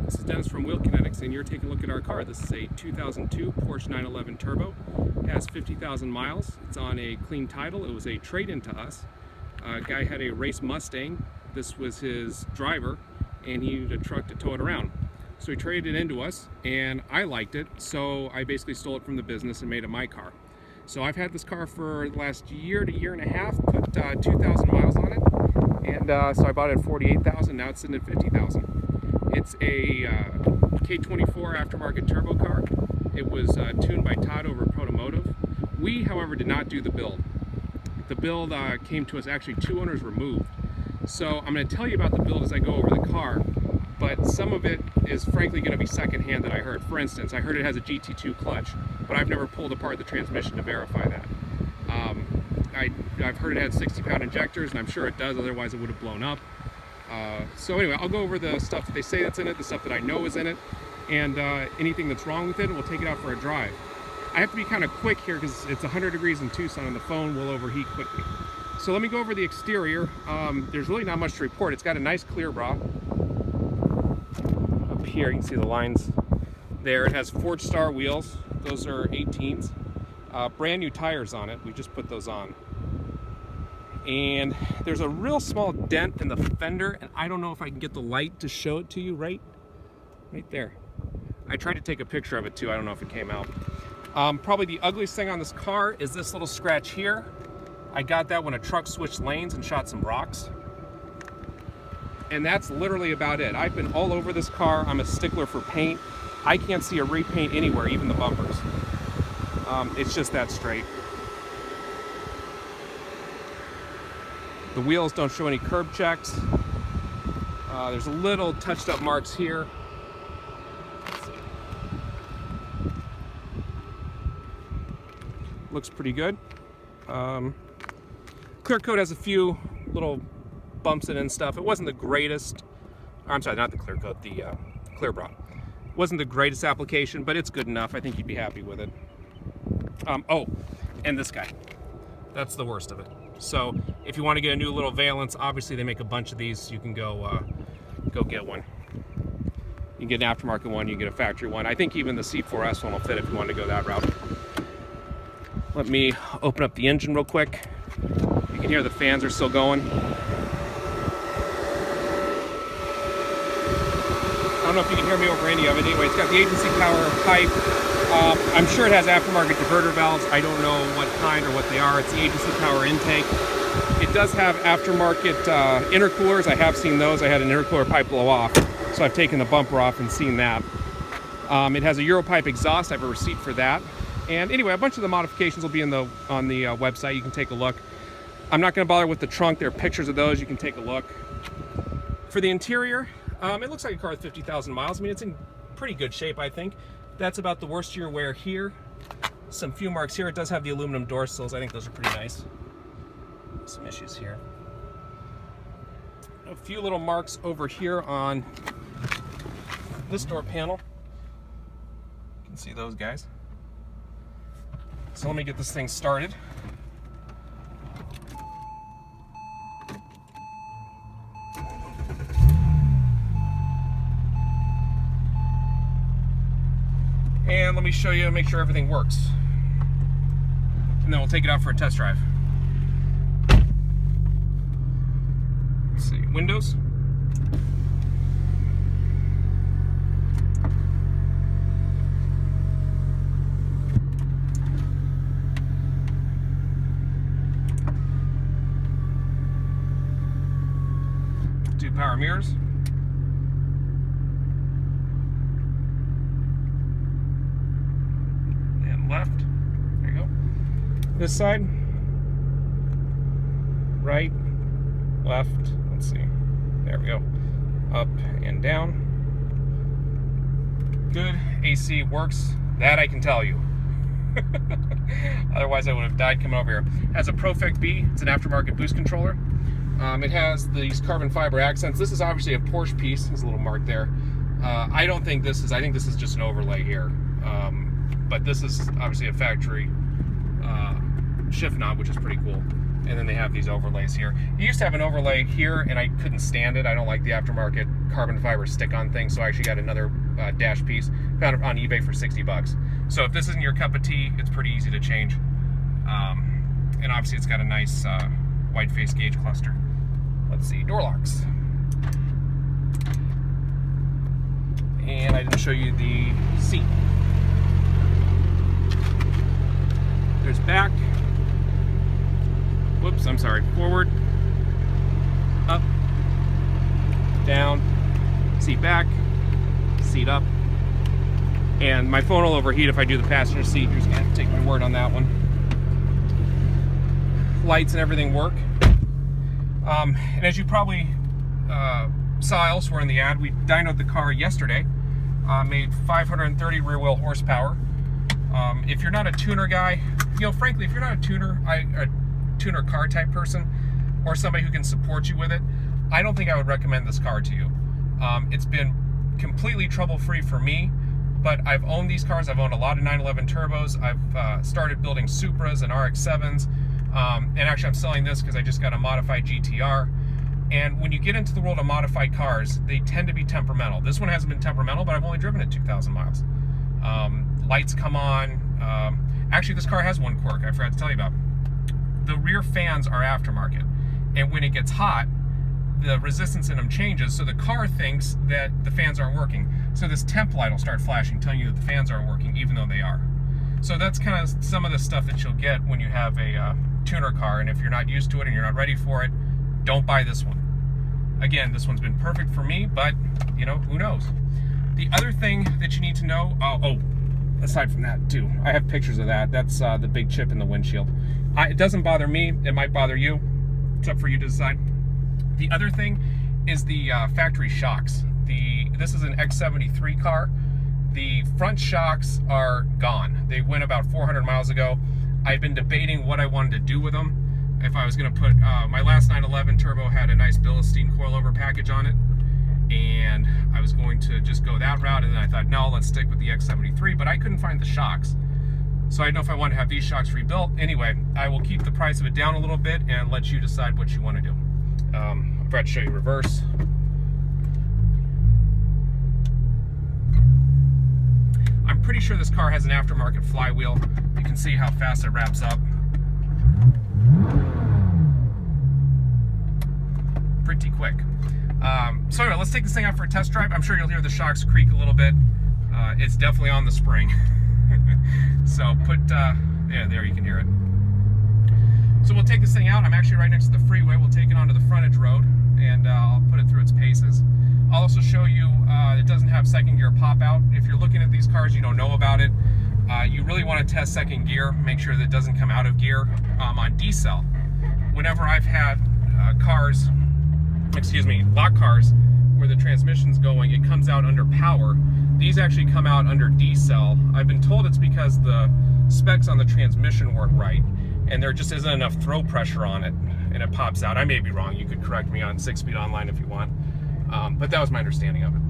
This is Dennis from Kinetics, and you're taking a look at our car. This is a 2002 Porsche 911 Turbo. It has 50,000 miles. It's on a clean title. It was a trade-in to us. A guy had a race Mustang. This was his driver, and he needed a truck to tow it around. So he traded it into us, and I liked it, so I basically stole it from the business and made it my car. So I've had this car for the last year to year and a half, put 2,000 miles on it, and so I bought it at 48,000, now it's sitting at 50,000. It's a K24 aftermarket turbo car. It was tuned by Todd over at Protomotive. We, however, did not do the build. The build came to us actually 2 owners removed. So I'm going to tell you about the build as I go over the car, but some of it is frankly going to be secondhand that I heard. For instance, I heard it has a GT2 clutch, but I've never pulled apart the transmission to verify that. I've heard it had 60-pound injectors, and I'm sure it does, otherwise it would have blown up. So anyway, I'll go over the stuff that they say that's in it, the stuff that I know is in it, and anything that's wrong with it, and we'll take it out for a drive. I have to be kind of quick here because it's 100 degrees in Tucson and the phone will overheat quickly. So let me go over the exterior. There's really not much to report. It's got a nice clear bra. Up here you can see the lines there. It has Forged Star wheels. Those are 18s. Brand new tires on it. We just put those on. And there's a real small dent in the fender, and I don't know if I can get the light to show it to you right there. I tried to take a picture of it too. I don't know if it came out. Probably the ugliest thing on this car is this little scratch here. I got that when a truck switched lanes and shot some rocks. And that's literally about it. I've been all over this car. I'm a stickler for paint. I can't see a repaint anywhere, even the bumpers. It's just that straight. The wheels don't show any curb checks. There's a little touched up marks here. Let's see. Looks pretty good. Clear coat has a few little bumps in it and stuff. It wasn't the greatest, I'm sorry, not the clear coat, the clear bra. Wasn't the greatest application, but it's good enough. I think you'd be happy with it. Oh, and this guy. That's the worst of it. So if you want to get a new little valance, obviously they make a bunch of these. You can go get one. You can get an aftermarket one, you can get a factory one. I think even the C4S one will fit if you want to go that route. Let me open up the engine real quick. You can hear the fans are still going. I don't know if you can hear me over any of it. Anyway, it's got the agency power pipe. I'm sure it has aftermarket diverter valves. I don't know what kind or what they are. It's the agency power intake. It does have aftermarket intercoolers. I have seen those. I had an intercooler pipe blow off, so I've taken the bumper off and seen that. It has a Europipe exhaust. I have a receipt for that. And anyway, a bunch of the modifications will be on the website. You can take a look. I'm not going to bother with the trunk. There are pictures of those. You can take a look. For the interior, it looks like a car with 50,000 miles. I mean, it's in pretty good shape, I think. That's about the worst year wear here. Some few marks here. It does have the aluminum door sills. I think those are pretty nice. Some issues here. A few little marks over here on this door panel. You can see those guys. So let me get this thing started. And let me show you, make sure everything works. And then we'll take it out for a test drive. Let's see, windows. Two power mirrors. Left, there you go. This side, right, left, let's see, there we go, up and down. Good, AC works, that I can tell you. Otherwise I would have died coming over here. It has a Profect B, it's an aftermarket boost controller. It has these carbon fiber accents. This is obviously a Porsche piece, there's a little mark there. I don't think this is, I think this is just an overlay here. But this is obviously a factory shift knob, which is pretty cool. And then they have these overlays here. You used to have an overlay here, and I couldn't stand it. I don't like the aftermarket carbon fiber stick-on thing, so I actually got another dash piece. Found it on eBay for 60 bucks. So if this isn't your cup of tea, it's pretty easy to change. And obviously it's got a nice wide face gauge cluster. Let's see, door locks. And I didn't show you the seat. There's back. Whoops, I'm sorry. Forward, up, down, seat back, seat up. And my phone will overheat if I do the passenger seat. You're just gonna have to take my word on that one. Lights and everything work. And as you probably saw elsewhere in the ad, we dynoed the car yesterday. Made 530 rear wheel horsepower. If you're not a tuner guy, you know, frankly, if you're not a tuner, a tuner car type person, or somebody who can support you with it, I don't think I would recommend this car to you. It's been completely trouble-free for me, but I've owned these cars. I've owned a lot of 911 turbos. I've started building Supras and RX-7s, and actually I'm selling this because I just got a modified GTR. And when you get into the world of modified cars, they tend to be temperamental. This one hasn't been temperamental, but I've only driven it 2,000 miles. Lights come on. Actually, this car has one quirk I forgot to tell you about. The rear fans are aftermarket, and when it gets hot, the resistance in them changes, so the car thinks that the fans aren't working. So this temp light will start flashing, telling you that the fans aren't working, even though they are. So that's kind of some of the stuff that you'll get when you have a tuner car, and if you're not used to it and you're not ready for it, don't buy this one. Again, this one's been perfect for me, but, you know, who knows? The other thing that you need to know, aside from that too, I have pictures of that. That's the big chip in the windshield. It doesn't bother me. It might bother you. It's up for you to decide. The other thing is the factory shocks. This is an X73 car. The front shocks are gone. They went about 400 miles ago. I've been debating what I wanted to do with them. If I was going to put, my last 911 turbo had a nice Bilstein coilover package on it, and I was going to just go that route, and then I thought, no, let's stick with the X73, but I couldn't find the shocks. So I didn't know if I want to have these shocks rebuilt. Anyway, I will keep the price of it down a little bit and let you decide what you want to do. I forgot to show you reverse. I'm pretty sure this car has an aftermarket flywheel. You can see how fast it wraps up. Pretty quick. So anyway, let's take this thing out for a test drive. I'm sure you'll hear the shocks creak a little bit. It's definitely on the spring. So yeah, there you can hear it. So we'll take this thing out. I'm actually right next to the freeway. We'll take it onto the frontage road, and I'll put it through its paces. I'll also show you it doesn't have second gear pop out. If you're looking at these cars, you don't know about it. You really want to test second gear, make sure that it doesn't come out of gear. On D-cell, whenever I've had lock cars where the transmission's going, it comes out under power. These actually come out under D-cell. I've been told it's because the specs on the transmission weren't right, and there just isn't enough throw pressure on it, and it pops out. I may be wrong. You could correct me on 6 Speed Online if you want. But that was my understanding of it.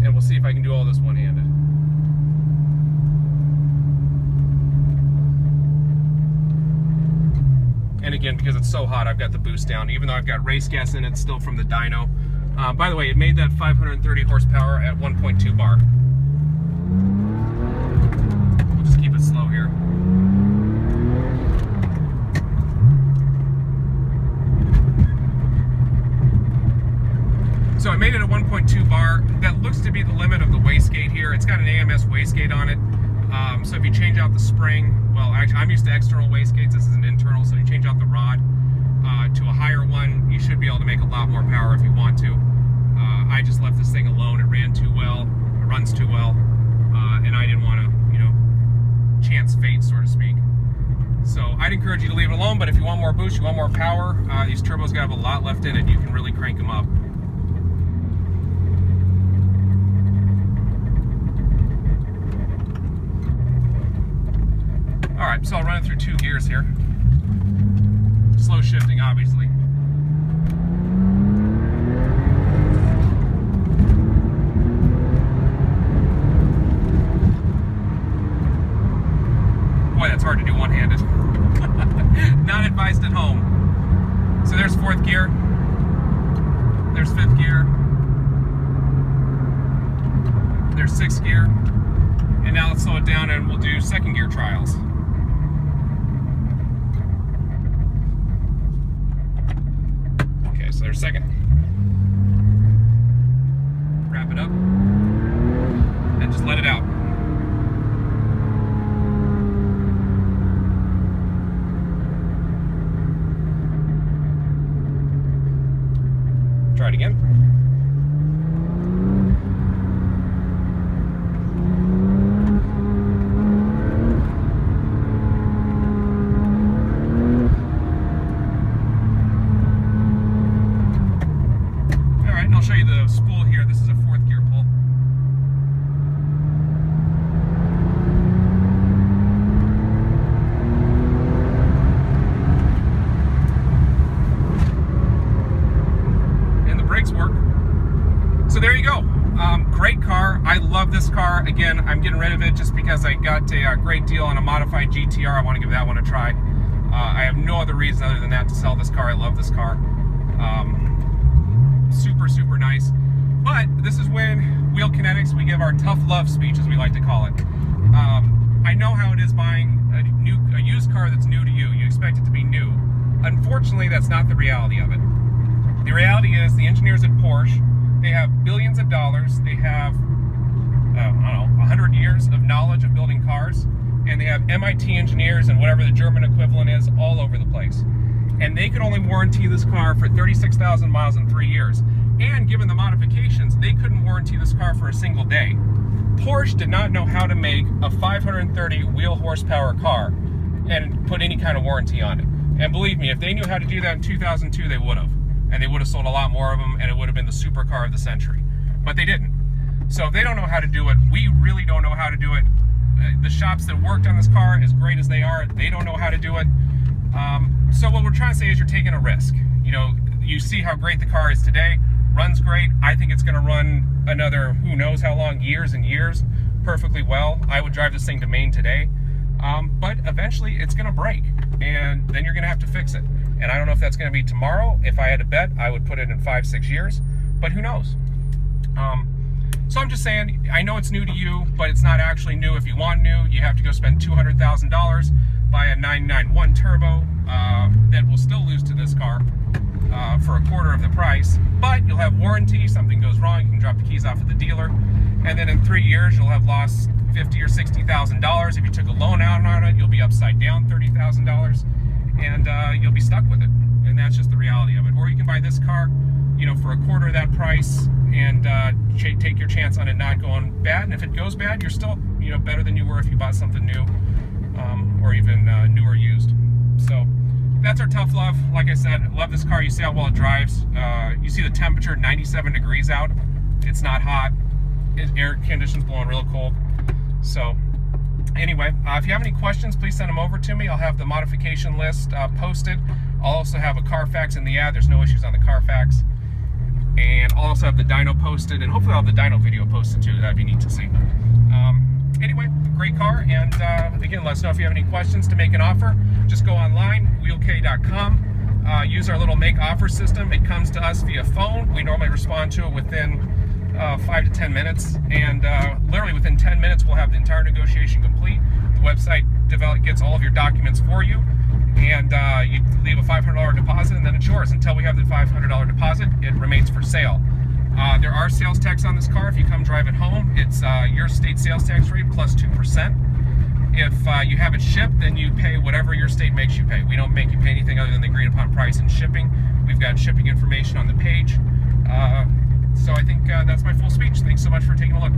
And we'll see if I can do all this one-handed. And again, because it's so hot, I've got the boost down. Even though I've got race gas in it, still from the dyno. By the way, it made that 530 horsepower at 1.2 bar. We'll just keep it slow here. So I made it at 1.2 bar. That looks to be the limit of the wastegate here. It's got an AMS wastegate on it. So if you change out the spring, well, actually, I'm used to external wastegates. This is an internal, so you change out the rod to a higher one, you should be able to make a lot more power if you want to. I just left this thing alone. It ran too well. It runs too well, and I didn't want to, you know, chance fate, so to speak. So I'd encourage you to leave it alone. But if you want more boost, you want more power, these turbos got to have a lot left in it. You can really crank them up. Alright, so I'll run it through 2 gears here. Slow shifting, obviously. Boy, that's hard to do one-handed. there's 6th gear. And now let's slow it down and we'll do 2nd gear trials. Okay, so there's 2nd. Wrap it up and just let it out. Try it again. Alright, and I'll show you the spool here. This is a 4th gear pull. Work. So there you go. Great car. I love this car. Again, I'm getting rid of it just because I got a great deal on a modified GTR. I want to give that one a try. I have no other reason other than that to sell this car. I love this car. Super, super nice. But this is when Wheel Kinetics, we give our tough love speech, as we like to call it. I know how it is buying a used car that's new to you. You expect it to be new. Unfortunately, that's not the reality of it. The reality is the engineers at Porsche, they have billions of dollars, they have, I don't know, 100 years of knowledge of building cars, and they have MIT engineers and whatever the German equivalent is all over the place. And they could only warranty this car for 36,000 miles in 3 years. And given the modifications, they couldn't warranty this car for a single day. Porsche did not know how to make a 530 wheel horsepower car and put any kind of warranty on it. And believe me, if they knew how to do that in 2002, they would have. And they would have sold a lot more of them, and it would have been the supercar of the century. But they didn't. So if they don't know how to do it, we really don't know how to do it. The shops that worked on this car, as great as they are, they don't know how to do it. So what we're trying to say is you're taking a risk. You know, you see how great the car is today, runs great. I think it's going to run another, who knows how long, years and years, perfectly well. I would drive this thing to Maine today. But eventually it's going to break, and then you're going to have to fix it. And I don't know if that's going to be tomorrow. If I had to bet, I would put it in 5-6 years, but who knows? So I'm just saying, I know it's new to you, but it's not actually new. If you want new, you have to go spend $200,000, buy a 991 turbo that will still lose to this car for a quarter of the price, but you'll have warranty. Something goes wrong, you can drop the keys off at the dealer, and then in 3 years, you'll have lost $50,000 or $60,000. If you took a loan out on it, you'll be upside down $30,000. And you'll be stuck with it, and that's just the reality of it. Or you can buy this car, you know, for a quarter of that price, and take your chance on it not going bad. And if it goes bad, you're still, you know, better than you were if you bought something new, or even new or used. So that's our tough love. Like I said, love this car. You see how well it drives. You see the temperature, 97 degrees out. It's not hot. Air conditions blowing real cold. So anyway, if you have any questions, please send them over to me. I'll have the modification list posted. I'll also have a Carfax in the ad. There's no issues on the Carfax. And I'll also have the dyno posted, and hopefully I'll have the dyno video posted too. That'd be neat to see. Anyway, great car. And again, let us know if you have any questions to make an offer. Just go online, wheelk.com. Use our little make offer system. It comes to us via phone. We normally respond to it within 5 to 10 minutes, and literally within 10 minutes we'll have the entire negotiation complete. The website gets all of your documents for you, and you leave a $500 deposit, and then it's yours. Until we have the $500 deposit, it remains for sale. There are sales tax on this car. If you come drive it home, it's your state sales tax rate plus 2%. If you have it shipped, then you pay whatever your state makes you pay. We don't make you pay anything other than the agreed upon price and shipping. We've got shipping information on the page. So I think that's my full speech. Thanks so much for taking a look.